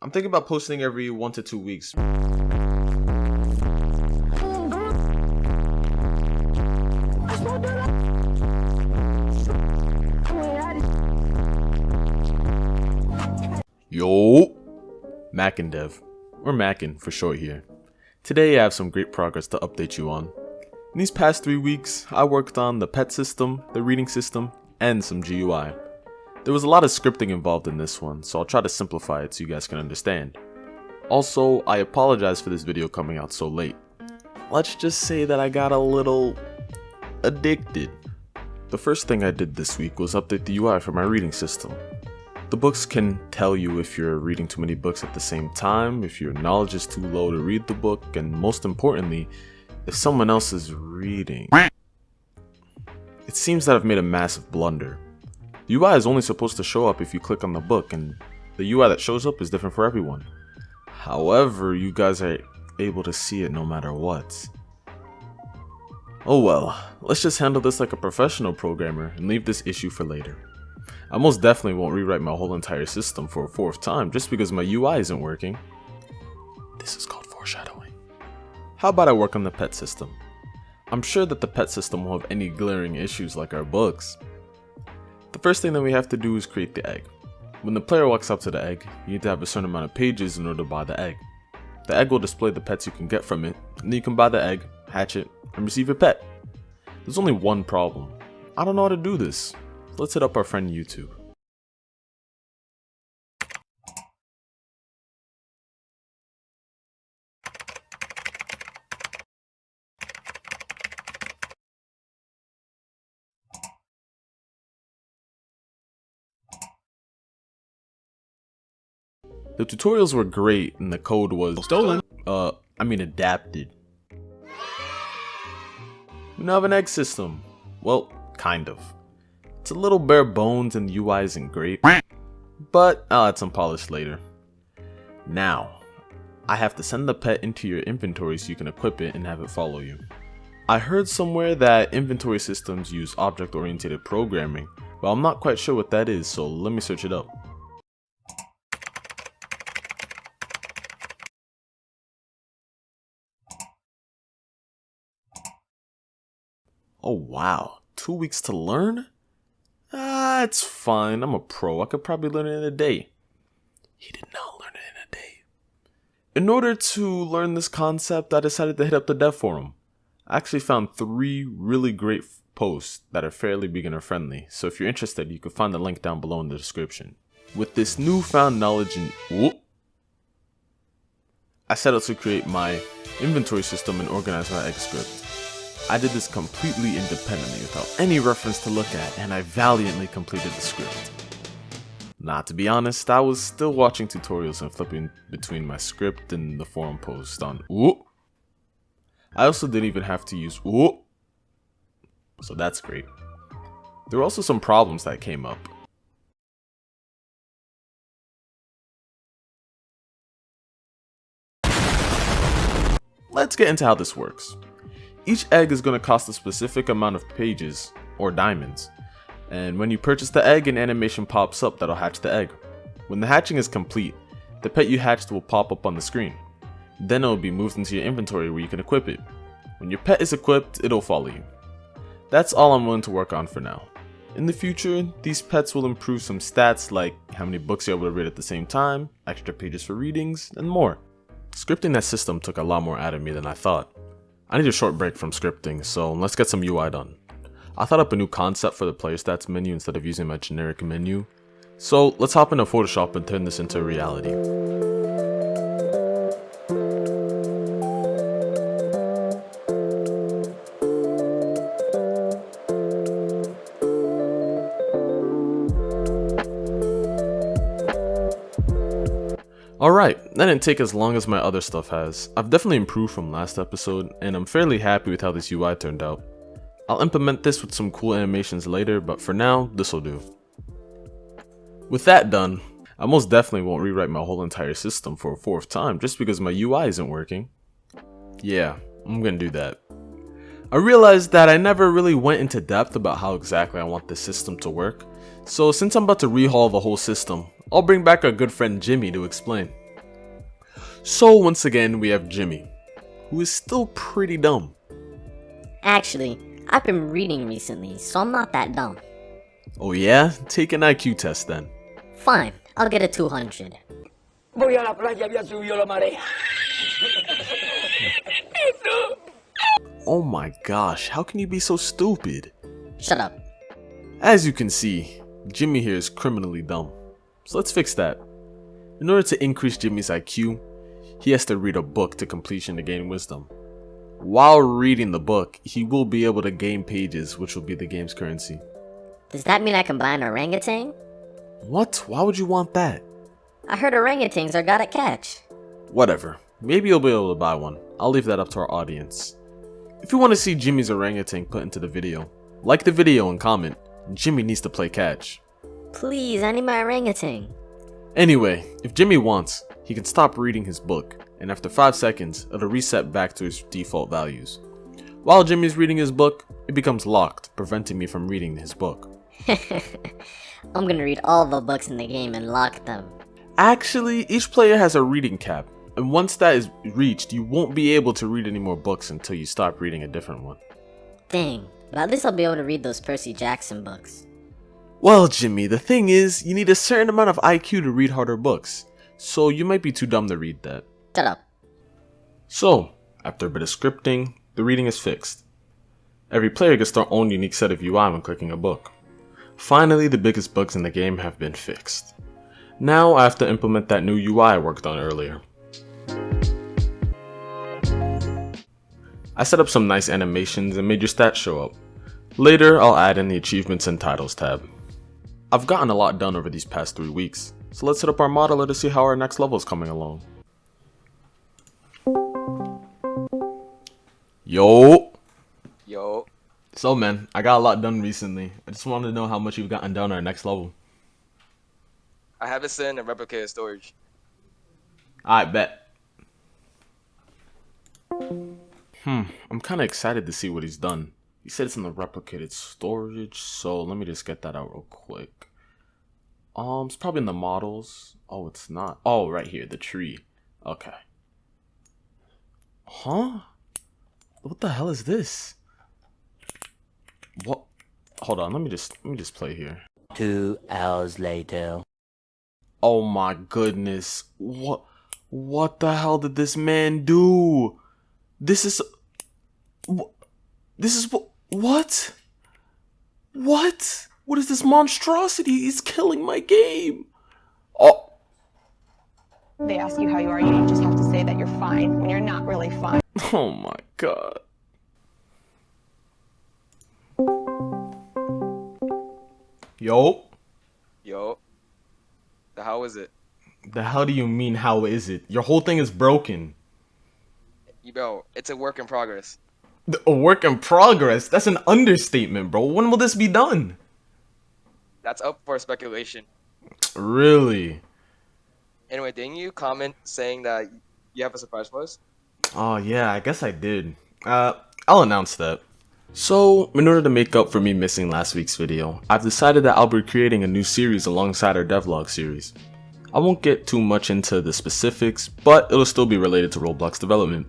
I'm thinking about posting every 1 to 2 weeks. Yo! Mackin Dev, or Mackin for short here. Today I have some great progress to update you on. In these past 3 weeks, I worked on the pet system, the reading system, and some GUI. There was a lot of scripting involved in this one, so I'll try to simplify it so you guys can understand. Also, I apologize for this video coming out so late. Let's just say that I got a little addicted. The first thing I did this week was update the UI for my reading system. The books can tell you if you're reading too many books at the same time, if your knowledge is too low to read the book, and most importantly, if someone else is reading. It seems that I've made a massive blunder. The UI is only supposed to show up if you click on the book, and the UI that shows up is different for everyone. However, you guys are able to see it no matter what. Oh well, let's just handle this like a professional programmer and leave this issue for later. I most definitely won't rewrite my whole entire system for a 4th time just because my UI isn't working. This is called foreshadowing. How about I work on the pet system? I'm sure that the pet system won't have any glaring issues like our books. The first thing that we have to do is create the egg. When the player walks up to the egg, you need to have a certain amount of pages in order to buy the egg. The egg will display the pets you can get from it, and then you can buy the egg, hatch it, and receive your pet. There's only one problem. I don't know how to do this. Let's hit up our friend YouTube. The tutorials were great and the code was adapted. We now have an egg system. Well, kind of. It's a little bare bones and the UI isn't great, but I'll add some polish later. Now, I have to send the pet into your inventory so you can equip it and have it follow you. I heard somewhere that inventory systems use object-oriented programming, but I'm not quite sure what that is, so let me search it up. Oh wow, 2 weeks to learn? It's fine, I'm a pro, I could probably learn it in a day. He did not learn it in a day. In order to learn this concept, I decided to hit up the DevForum. I actually found 3 really great posts that are fairly beginner friendly, so if you're interested, you can find the link down below in the description. With this newfound knowledge I set out to create my inventory system and organize my egg script. I did this completely independently without any reference to look at, and I valiantly completed the script. Nah, to be honest, I was still watching tutorials and flipping between my script and the forum post on I also didn't even have to use so that's great. There were also some problems that came up. Let's get into how this works. Each egg is going to cost a specific amount of pages, or diamonds, and when you purchase the egg, an animation pops up that'll hatch the egg. When the hatching is complete, the pet you hatched will pop up on the screen. Then it will be moved into your inventory where you can equip it. When your pet is equipped, it'll follow you. That's all I'm willing to work on for now. In the future, these pets will improve some stats like how many books you're able to read at the same time, extra pages for readings, and more. Scripting that system took a lot more out of me than I thought. I need a short break from scripting, so let's get some UI done. I thought up a new concept for the player stats menu instead of using my generic menu. So let's hop into Photoshop and turn this into reality. Alright, that didn't take as long as my other stuff has. I've definitely improved from last episode, and I'm fairly happy with how this UI turned out. I'll implement this with some cool animations later, but for now, this'll do. With that done, I most definitely won't rewrite my whole entire system for a 4th time just because my UI isn't working. Yeah, I'm gonna do that. I realized that I never really went into depth about how exactly I want this system to work, so since I'm about to rehaul the whole system, I'll bring back our good friend Jimmy to explain. So once again, we have Jimmy, who is still pretty dumb. Actually, I've been reading recently, so I'm not that dumb. Oh yeah? Take an IQ test then. Fine, I'll get a 200. Voy a la playa, había subido la marea. Oh my gosh, how can you be so stupid? Shut up. As you can see, Jimmy here is criminally dumb. So let's fix that. In order to increase Jimmy's IQ, he has to read a book to completion to gain wisdom. While reading the book, he will be able to gain pages, which will be the game's currency. Does that mean I can buy an orangutan? What? Why would you want that? I heard orangutans are good at catch. Whatever. Maybe you'll be able to buy one. I'll leave that up to our audience. If you want to see Jimmy's orangutan put into the video, like the video and comment. Jimmy needs to play catch. Please, I need my orangutan. Anyway, if Jimmy wants, he can stop reading his book, and after 5 seconds, it'll reset back to its default values. While Jimmy's reading his book, it becomes locked, preventing me from reading his book. I'm gonna read all the books in the game and lock them. Actually, each player has a reading cap, and once that is reached, you won't be able to read any more books until you stop reading a different one. Dang, but at least I'll be able to read those Percy Jackson books. Well, Jimmy, the thing is, you need a certain amount of IQ to read harder books, so you might be too dumb to read that. Shut up. So, after a bit of scripting, the reading is fixed. Every player gets their own unique set of UI when clicking a book. Finally, the biggest bugs in the game have been fixed. Now I have to implement that new UI I worked on earlier. I set up some nice animations and made your stats show up. Later, I'll add in the Achievements and Titles tab. I've gotten a lot done over these past 3 weeks, so let's set up our modeler to see how our next level is coming along. Yo! So man, I got a lot done recently. I just wanted to know how much you've gotten done on our next level. I have it set in replicated storage. I bet. I'm kinda excited to see what he's done. He said it's in the replicated storage, so let me just get that out real quick. It's probably in the models. Oh, it's not. Oh, right here, the tree. Okay. Huh? What the hell is this? What? Hold on, let me just play here. 2 hours later. Oh my goodness. What the hell did this man do? This is what? What? What is this monstrosity? He's killing my game. Oh. They ask you how you are, you just have to say that you're fine when you're not really fine. Oh my god. Yo. How is it? The hell do you mean, how is it? Your whole thing is broken. Bro, it's a work in progress. A work in progress? That's an understatement, bro. When will this be done? That's up for speculation. Really? Anyway, didn't you comment saying that you have a surprise for us? Oh yeah, I guess I did. I'll announce that. So, in order to make up for me missing last week's video, I've decided that I'll be creating a new series alongside our devlog series. I won't get too much into the specifics, but it'll still be related to Roblox development.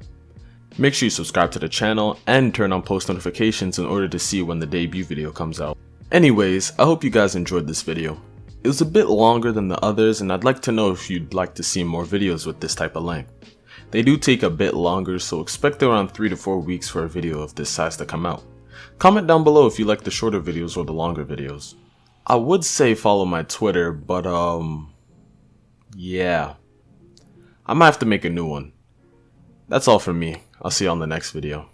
Make sure you subscribe to the channel and turn on post notifications in order to see when the debut video comes out. Anyways, I hope you guys enjoyed this video. It was a bit longer than the others, and I'd like to know if you'd like to see more videos with this type of length. They do take a bit longer, so expect around 3 to 4 weeks for a video of this size to come out. Comment down below if you like the shorter videos or the longer videos. I would say follow my Twitter, but yeah. I might have to make a new one. That's all from me. I'll see you on the next video.